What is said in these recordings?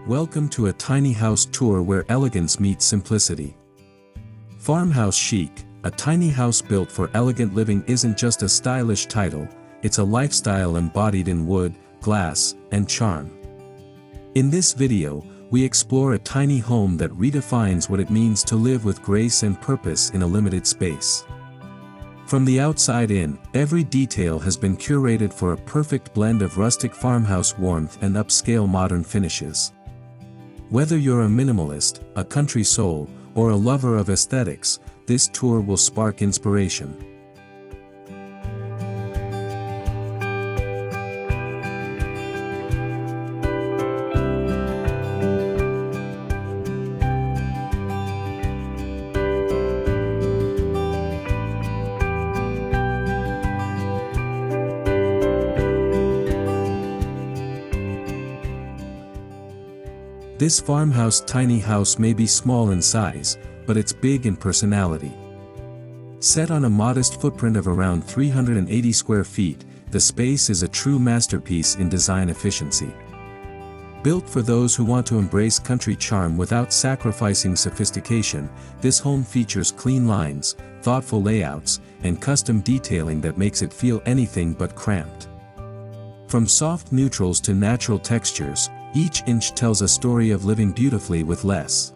Welcome to a tiny house tour where elegance meets simplicity. Farmhouse Chic, a tiny house built for elegant living isn't just a stylish title, it's a lifestyle embodied in wood, glass, and charm. In this video, we explore a tiny home that redefines what it means to live with grace and purpose in a limited space. From the outside in, every detail has been curated for a perfect blend of rustic farmhouse warmth and upscale modern finishes. Whether you're a minimalist, a country soul, or a lover of aesthetics, this tour will spark inspiration. This farmhouse tiny house may be small in size, but it's big in personality. Set on a modest footprint of around 380 square feet, the space is a true masterpiece in design efficiency. Built for those who want to embrace country charm without sacrificing sophistication, this home features clean lines, thoughtful layouts, and custom detailing that makes it feel anything but cramped. From soft neutrals to natural textures, each inch tells a story of living beautifully with less.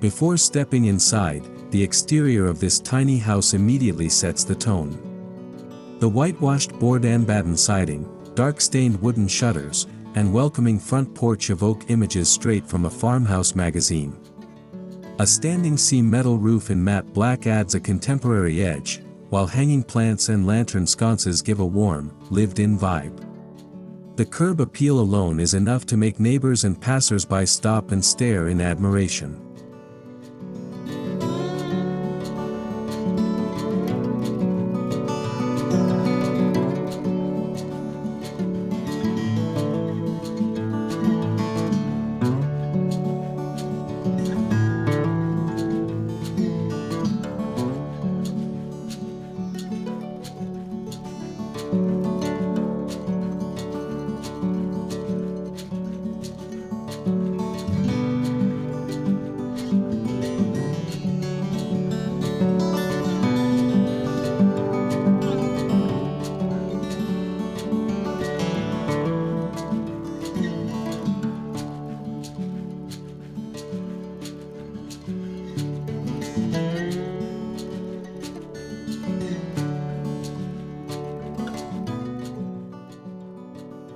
Before stepping inside, the exterior of this tiny house immediately sets the tone. The whitewashed board-and-batten siding, dark-stained wooden shutters, and welcoming front porch evoke images straight from a farmhouse magazine. A standing seam metal roof in matte black adds a contemporary edge, while hanging plants and lantern sconces give a warm, lived-in vibe. The curb appeal alone is enough to make neighbors and passers-by stop and stare in admiration.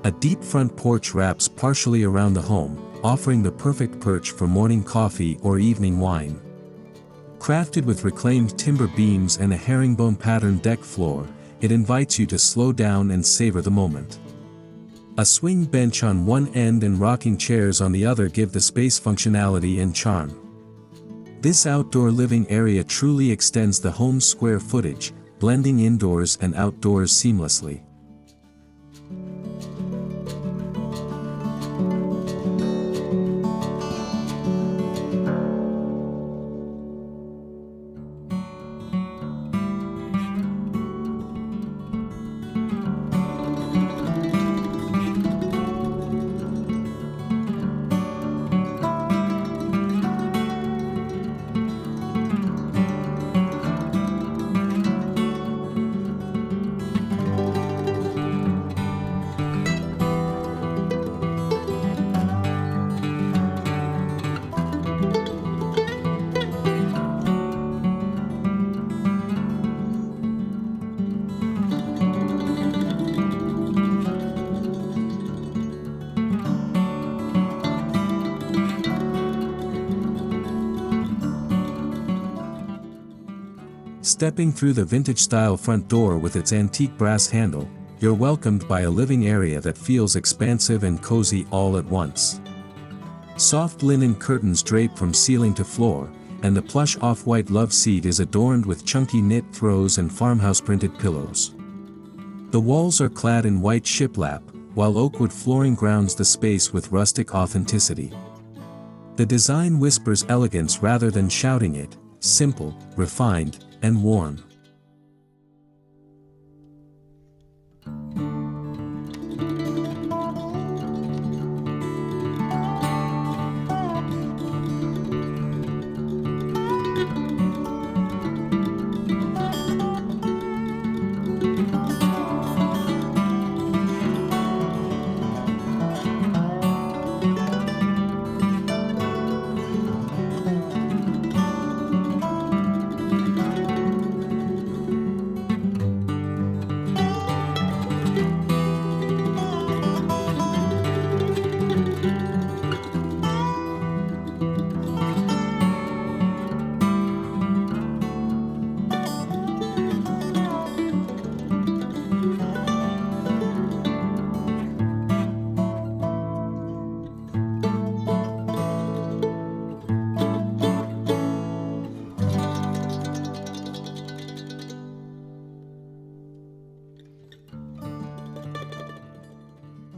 A deep front porch wraps partially around the home, offering the perfect perch for morning coffee or evening wine. Crafted with reclaimed timber beams and a herringbone pattern deck floor, it invites you to slow down and savor the moment. A swing bench on one end and rocking chairs on the other give the space functionality and charm. This outdoor living area truly extends the home's square footage, blending indoors and outdoors seamlessly. Stepping through the vintage-style front door with its antique brass handle, you're welcomed by a living area that feels expansive and cozy all at once. Soft linen curtains drape from ceiling to floor, and the plush off-white love seat is adorned with chunky knit throws and farmhouse-printed pillows. The walls are clad in white shiplap, while oakwood flooring grounds the space with rustic authenticity. The design whispers elegance rather than shouting it, simple, refined, and warm.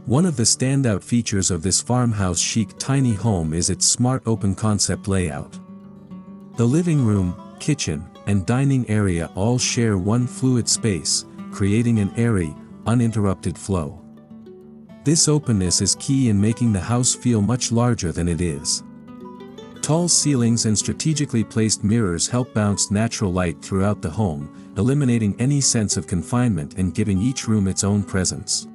One of the standout features of this farmhouse chic tiny home is its smart open concept layout. The living room, kitchen, and dining area all share one fluid space, creating an airy, uninterrupted flow. This openness is key in making the house feel much larger than it is. Tall ceilings and strategically placed mirrors help bounce natural light throughout the home, eliminating any sense of confinement and giving each room its own presence.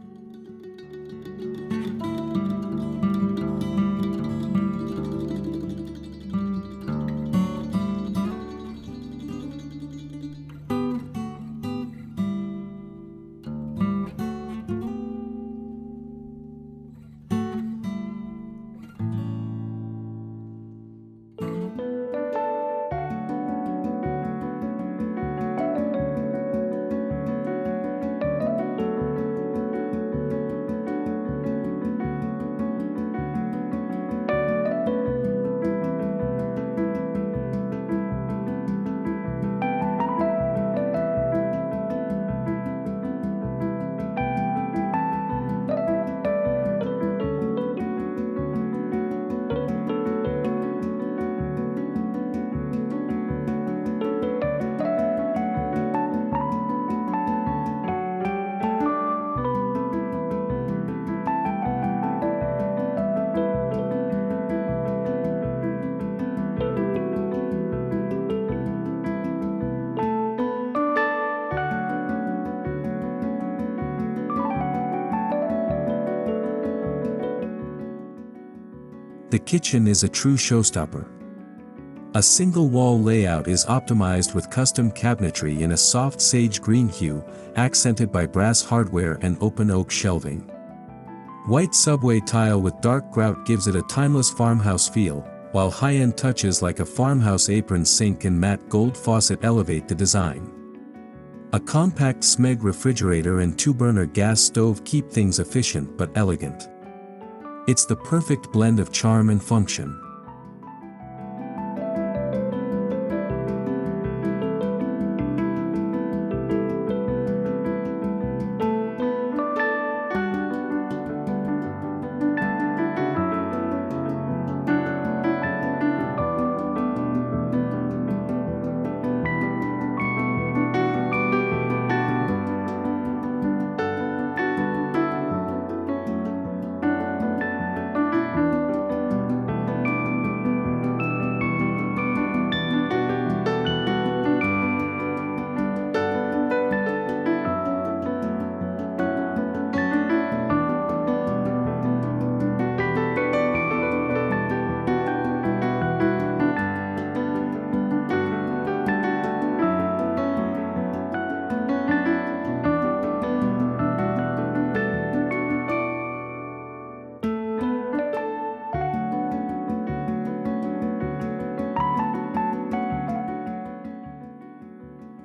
The kitchen is a true showstopper. A single wall layout is optimized with custom cabinetry in a soft sage green hue, accented by brass hardware and open oak shelving. White subway tile with dark grout gives it a timeless farmhouse feel, while high-end touches like a farmhouse apron sink and matte gold faucet elevate the design. A compact Smeg refrigerator and two-burner gas stove keep things efficient but elegant. It's the perfect blend of charm and function.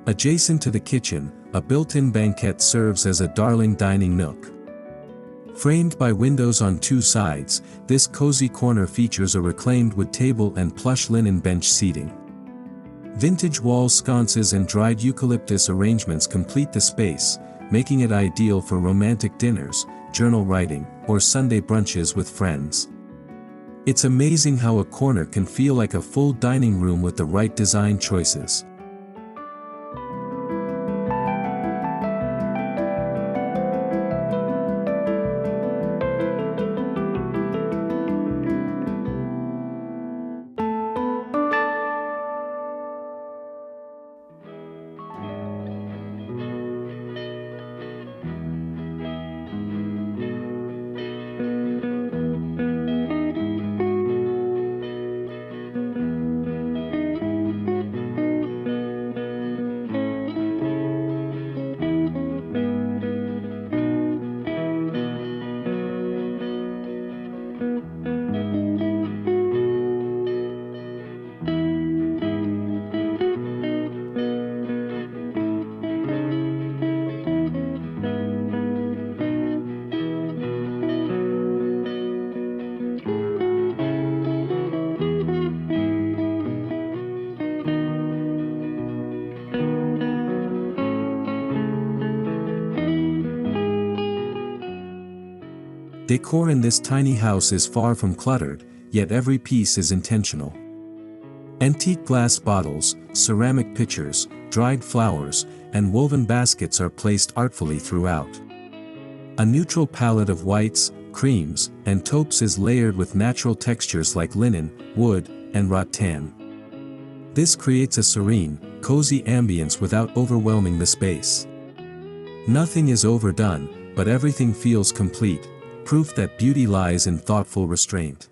Adjacent to the kitchen, a built-in banquette serves as a darling dining nook. Framed by windows on two sides, this cozy corner features a reclaimed wood table and plush linen bench seating. Vintage wall sconces and dried eucalyptus arrangements complete the space, making it ideal for romantic dinners, journal writing, or Sunday brunches with friends. It's amazing how a corner can feel like a full dining room with the right design choices. Decor in this tiny house is far from cluttered, yet every piece is intentional. Antique glass bottles, ceramic pitchers, dried flowers, and woven baskets are placed artfully throughout. A neutral palette of whites, creams, and taupes is layered with natural textures like linen, wood, and rattan. This creates a serene, cozy ambience without overwhelming the space. Nothing is overdone, but everything feels complete, proof that beauty lies in thoughtful restraint.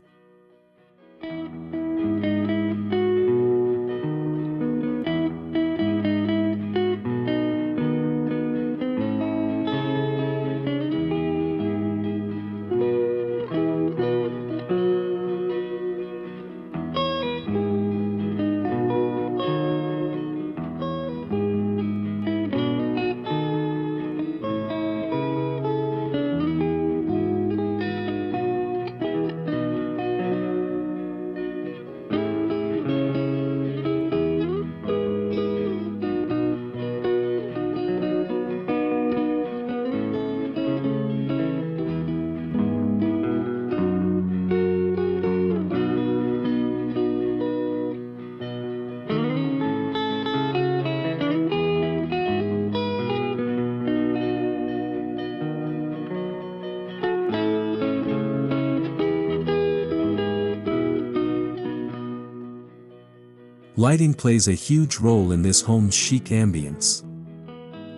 Lighting plays a huge role in this home's chic ambience.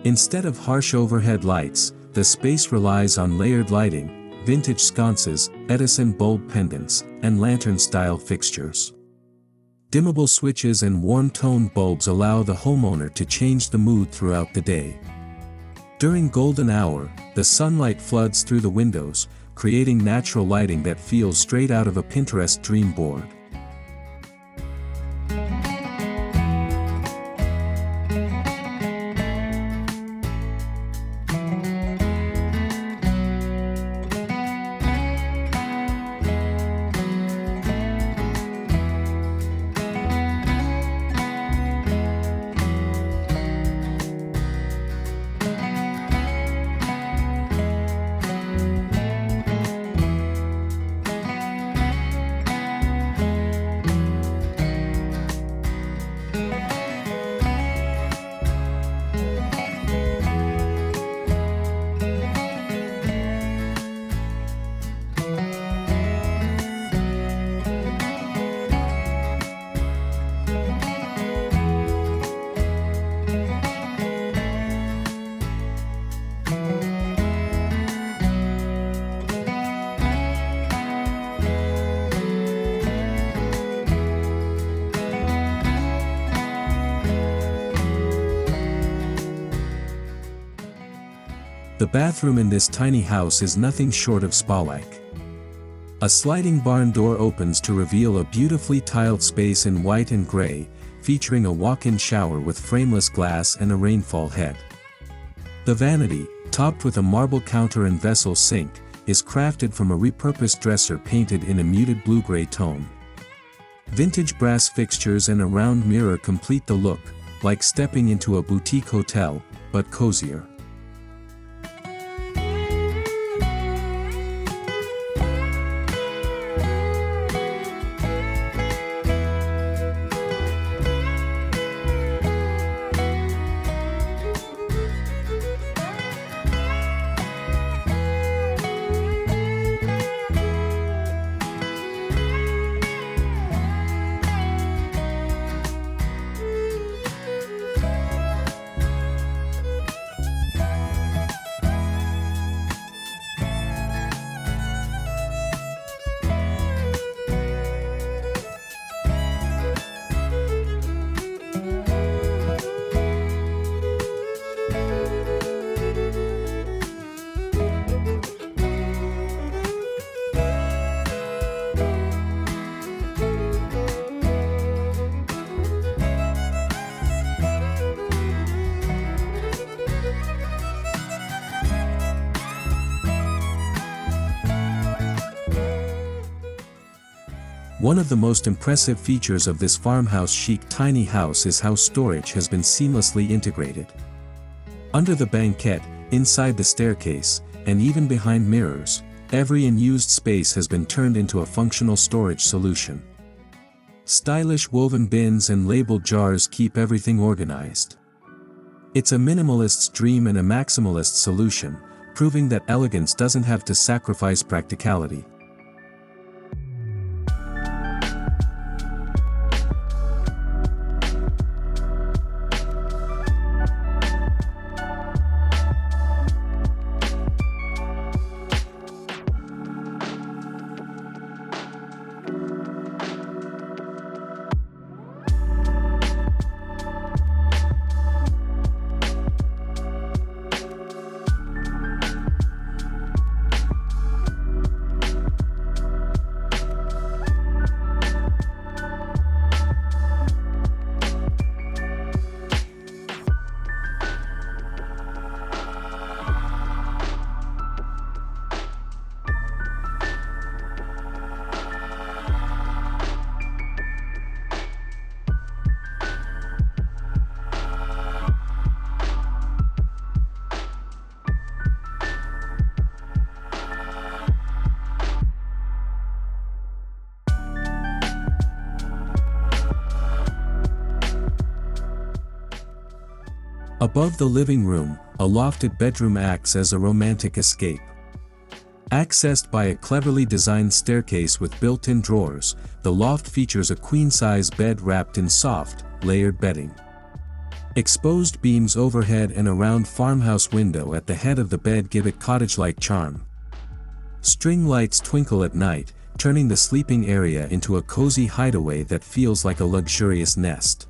Instead of harsh overhead lights, the space relies on layered lighting, vintage sconces, Edison bulb pendants, and lantern-style fixtures. Dimmable switches and warm-toned bulbs allow the homeowner to change the mood throughout the day. During golden hour, the sunlight floods through the windows, creating natural lighting that feels straight out of a Pinterest dream board. The bathroom in this tiny house is nothing short of spa-like. A sliding barn door opens to reveal a beautifully tiled space in white and gray, featuring a walk-in shower with frameless glass and a rainfall head. The vanity, topped with a marble counter and vessel sink, is crafted from a repurposed dresser painted in a muted blue-gray tone. Vintage brass fixtures and a round mirror complete the look, like stepping into a boutique hotel, but cozier. One of the most impressive features of this farmhouse chic tiny house is how storage has been seamlessly integrated. Under the banquette, inside the staircase, and even behind mirrors, every unused space has been turned into a functional storage solution. Stylish woven bins and labeled jars keep everything organized. It's a minimalist's dream and a maximalist solution, proving that elegance doesn't have to sacrifice practicality. Above the living room, a lofted bedroom acts as a romantic escape. Accessed by a cleverly designed staircase with built-in drawers, the loft features a queen-size bed wrapped in soft, layered bedding. Exposed beams overhead and a round farmhouse window at the head of the bed give it cottage-like charm. String lights twinkle at night, turning the sleeping area into a cozy hideaway that feels like a luxurious nest.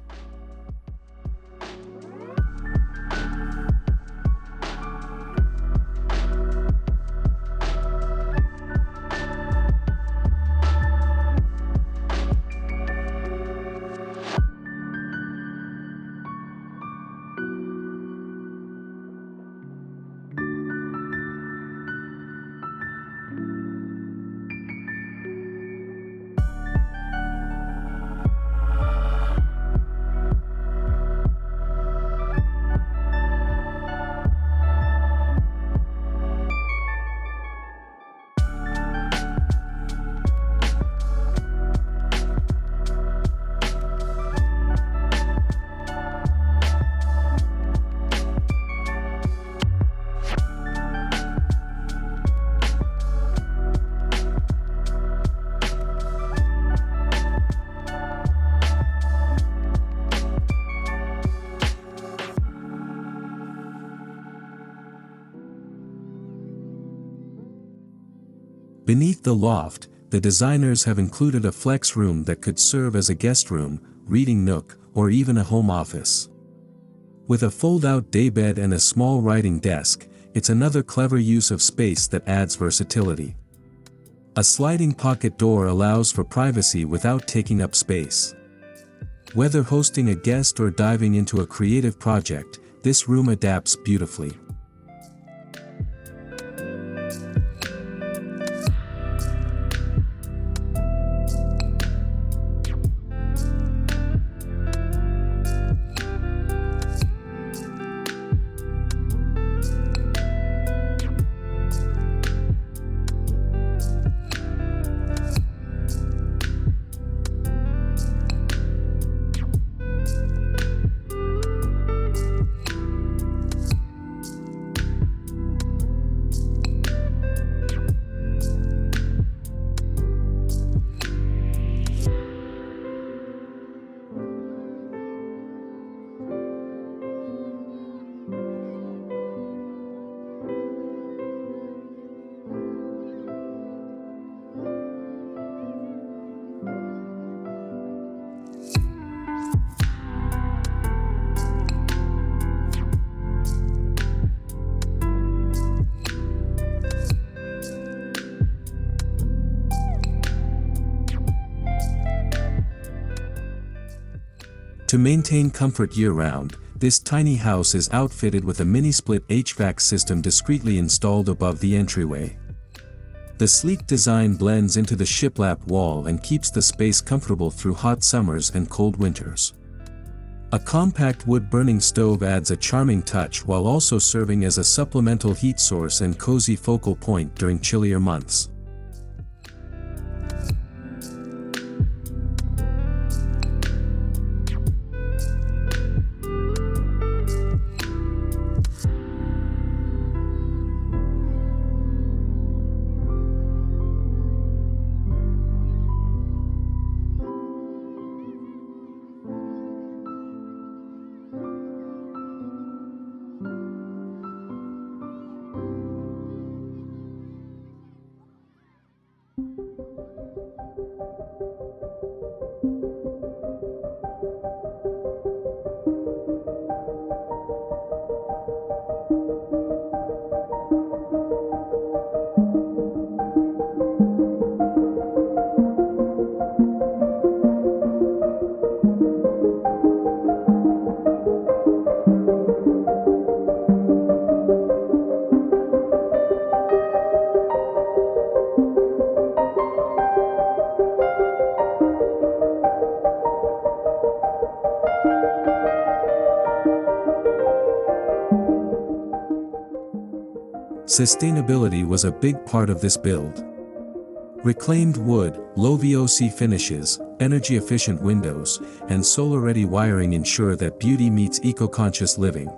Beneath the loft, the designers have included a flex room that could serve as a guest room, reading nook, or even a home office. With a fold-out daybed and a small writing desk, it's another clever use of space that adds versatility. A sliding pocket door allows for privacy without taking up space. Whether hosting a guest or diving into a creative project, this room adapts beautifully. To maintain comfort year-round, this tiny house is outfitted with a mini-split HVAC system discreetly installed above the entryway. The sleek design blends into the shiplap wall and keeps the space comfortable through hot summers and cold winters. A compact wood-burning stove adds a charming touch while also serving as a supplemental heat source and cozy focal point during chillier months. Sustainability was a big part of this build. Reclaimed wood, low VOC finishes, energy-efficient windows, and solar-ready wiring ensure that beauty meets eco-conscious living.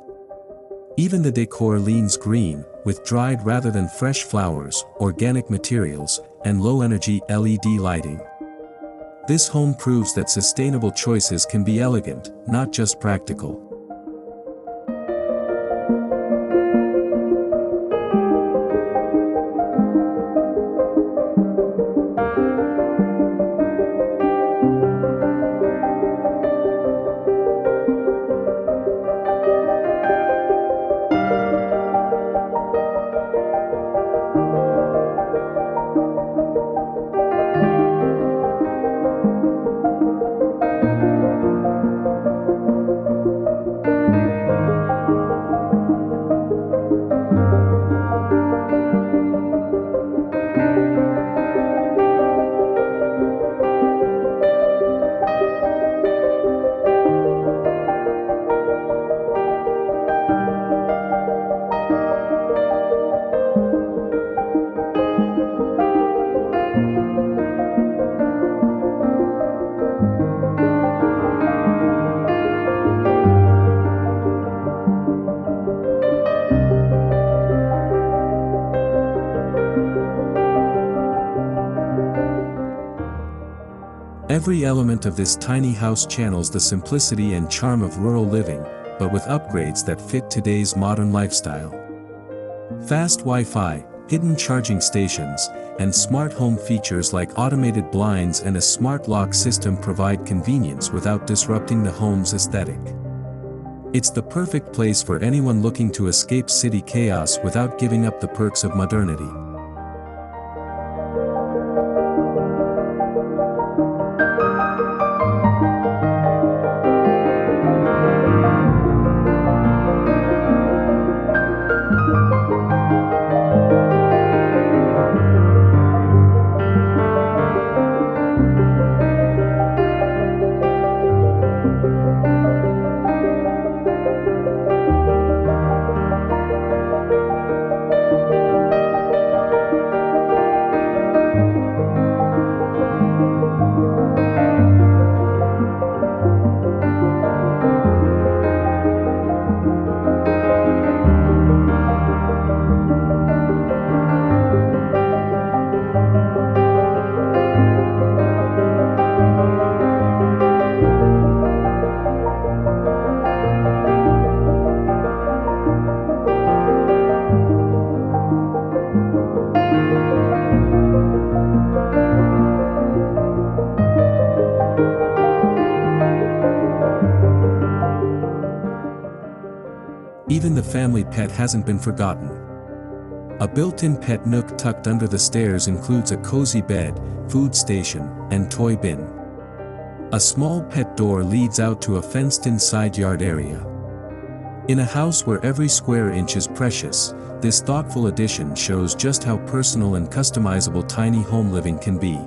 Even the decor leans green, with dried rather than fresh flowers, organic materials, and low-energy LED lighting. This home proves that sustainable choices can be elegant, not just practical. Every element of this tiny house channels the simplicity and charm of rural living, but with upgrades that fit today's modern lifestyle. Fast Wi-Fi, hidden charging stations, and smart home features like automated blinds and a smart lock system provide convenience without disrupting the home's aesthetic. It's the perfect place for anyone looking to escape city chaos without giving up the perks of modernity. Even the family pet hasn't been forgotten. A built-in pet nook tucked under the stairs includes a cozy bed, food station, and toy bin. A small pet door leads out to a fenced-in side yard area. In a house where every square inch is precious, this thoughtful addition shows just how personal and customizable tiny home living can be.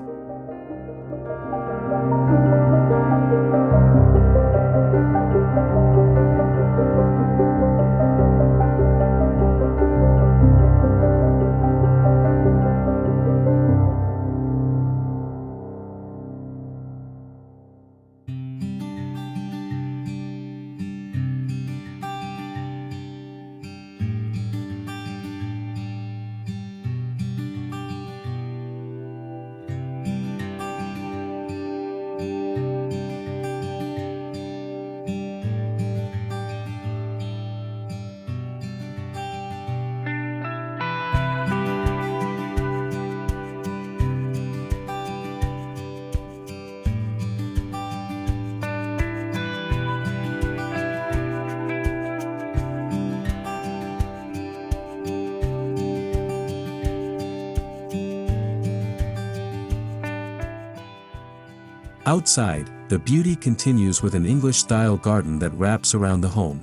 Outside, the beauty continues with an English-style garden that wraps around the home.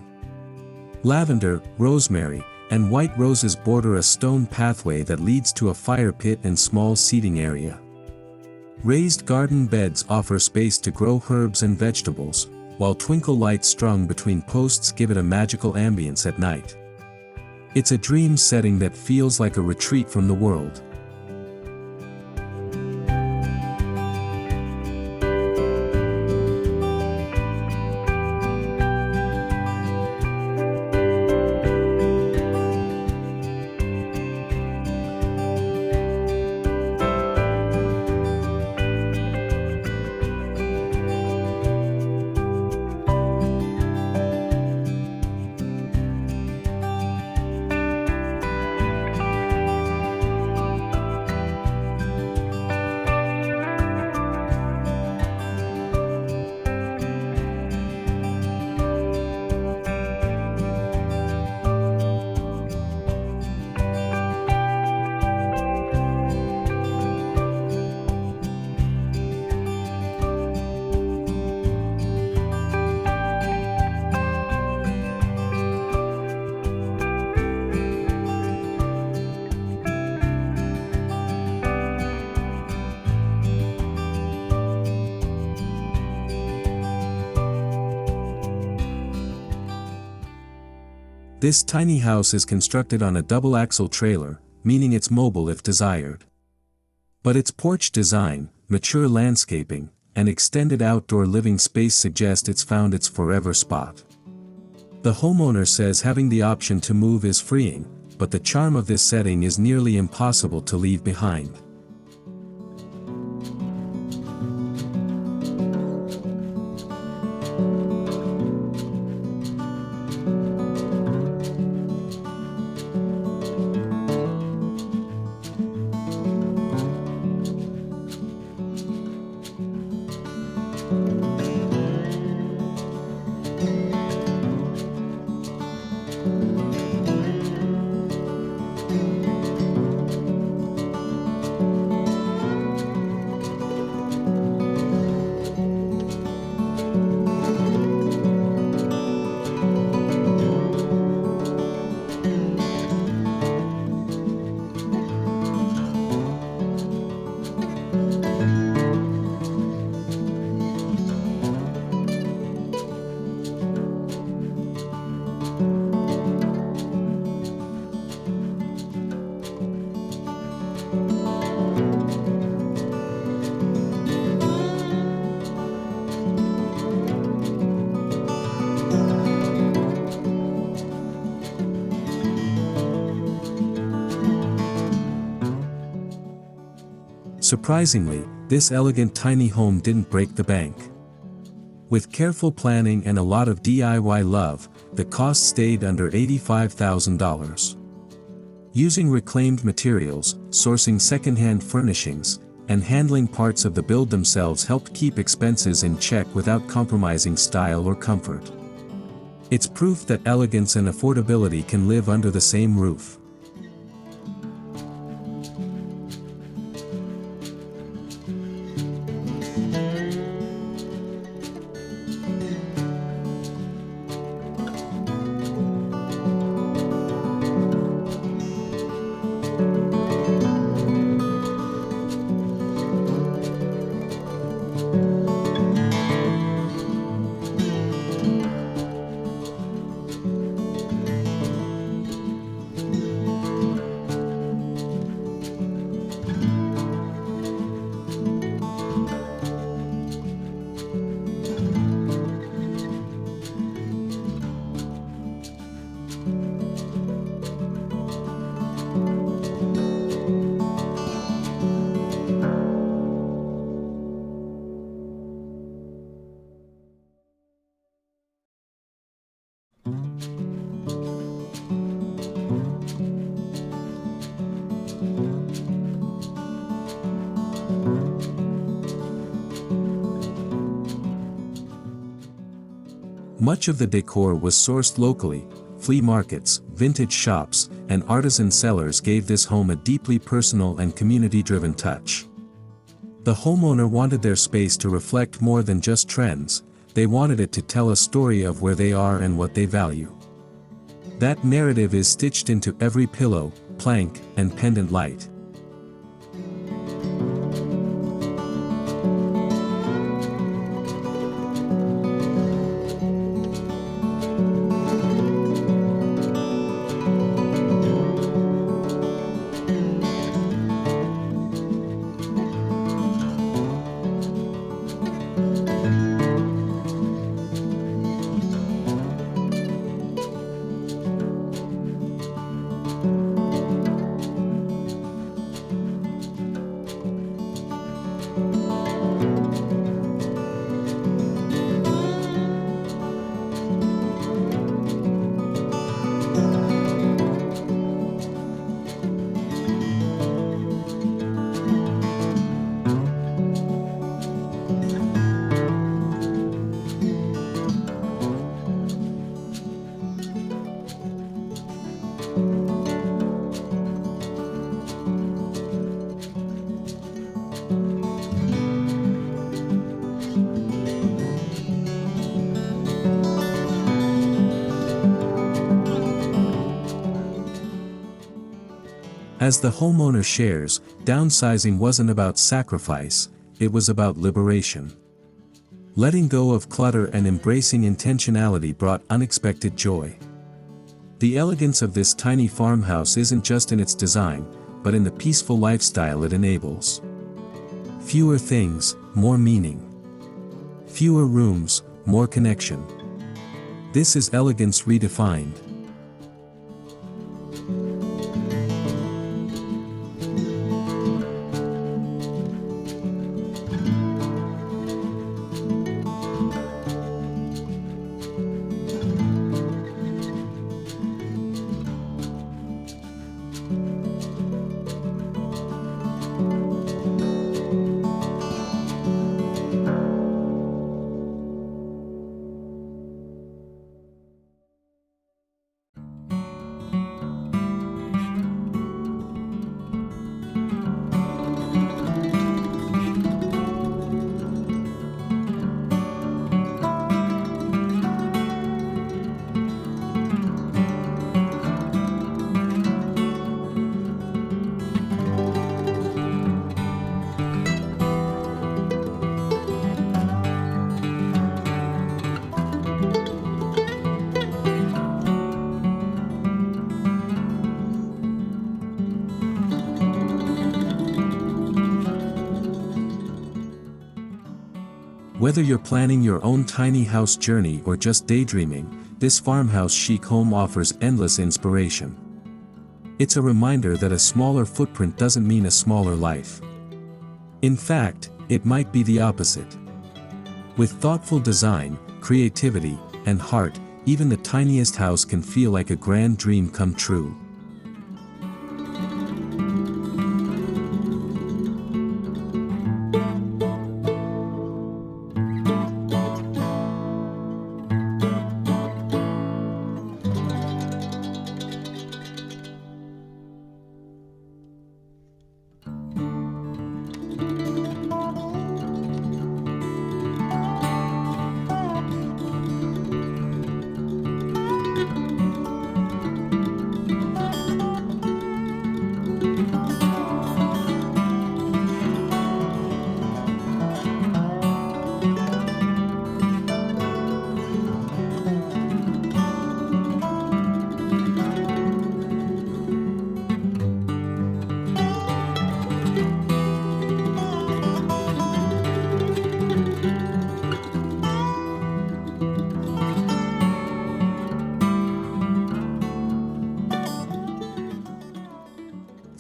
Lavender, rosemary, and white roses border a stone pathway that leads to a fire pit and small seating area. Raised garden beds offer space to grow herbs and vegetables, while twinkle lights strung between posts give it a magical ambience at night. It's a dream setting that feels like a retreat from the world. This tiny house is constructed on a double-axle trailer, meaning it's mobile if desired. But its porch design, mature landscaping, and extended outdoor living space suggest it's found its forever spot. The homeowner says having the option to move is freeing, but the charm of this setting is nearly impossible to leave behind. Surprisingly, this elegant tiny home didn't break the bank. With careful planning and a lot of DIY love, the cost stayed under $85,000. Using reclaimed materials, sourcing second-hand furnishings, and handling parts of the build themselves helped keep expenses in check without compromising style or comfort. It's proof that elegance and affordability can live under the same roof. Much of the decor was sourced locally. Flea markets, vintage shops, and artisan sellers gave this home a deeply personal and community-driven touch. The homeowner wanted their space to reflect more than just trends, they wanted it to tell a story of where they are and what they value. That narrative is stitched into every pillow, plank, and pendant light. As the homeowner shares, downsizing wasn't about sacrifice, it was about liberation. Letting go of clutter and embracing intentionality brought unexpected joy. The elegance of this tiny farmhouse isn't just in its design, but in the peaceful lifestyle it enables. Fewer things, more meaning. Fewer rooms, more connection. This is elegance redefined. Whether you're planning your own tiny house journey or just daydreaming, this farmhouse chic home offers endless inspiration. It's a reminder that a smaller footprint doesn't mean a smaller life. In fact, it might be the opposite. With thoughtful design, creativity, and heart, even the tiniest house can feel like a grand dream come true.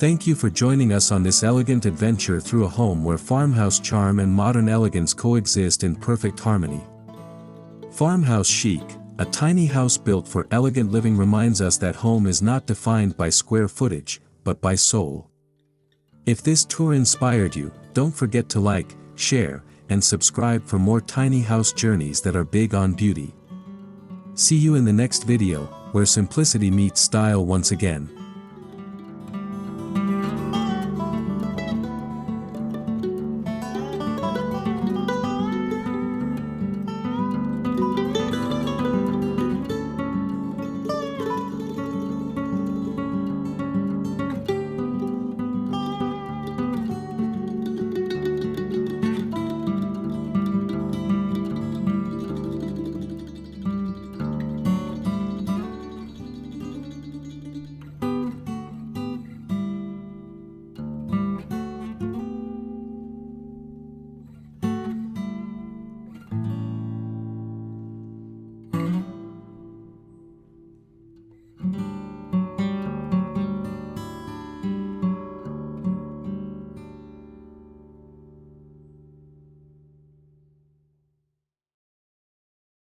Thank you for joining us on this elegant adventure through a home where farmhouse charm and modern elegance coexist in perfect harmony. Farmhouse Chic, a tiny house built for elegant living, reminds us that home is not defined by square footage, but by soul. If this tour inspired you, don't forget to like, share, and subscribe for more tiny house journeys that are big on beauty. See you in the next video, where simplicity meets style once again.